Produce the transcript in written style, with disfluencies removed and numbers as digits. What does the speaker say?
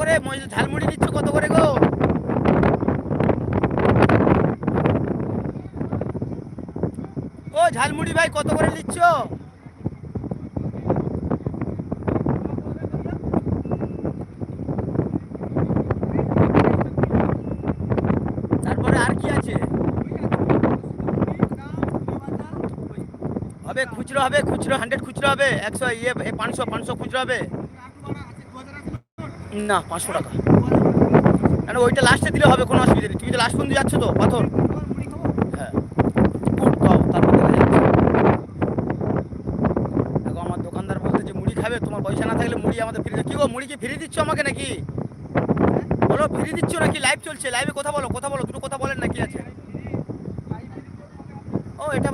করে? ঝালমুড়ি নিচ্ছ কত করে গো? ও ঝালমুড়ি ভাই কত করে নিচ্ছ? তারপরে আর কি আছে? হবে খুচরো, হবে খুচরো, 100 খুচরো হবে, 100 ইয়ে 500 খুচরো হবে। না 500 টাকা। না ওইটা লাস্টে দিলে হবে, কোনো অসুবিধা নেই। তুমি তো লাস্ট পর্যন্ত যাচ্ছ তো পাথর। হ্যাঁ তারপর দেখা যাচ্ছে। দেখো আমার দোকানদার বলতে যে মুড়ি খাবে, তোমার পয়সা না থাকলে মুড়ি আমাদের ফ্রি। কি গো মুড়ি কি ফ্রি দিচ্ছ আমাকে নাকি? বলো ফ্রি দিচ্ছ নাকি? লাইভ চলছে, লাইভে কথা বলো, কথা বলো, দুটো কথা বলেন না, কি আছে? ও এটা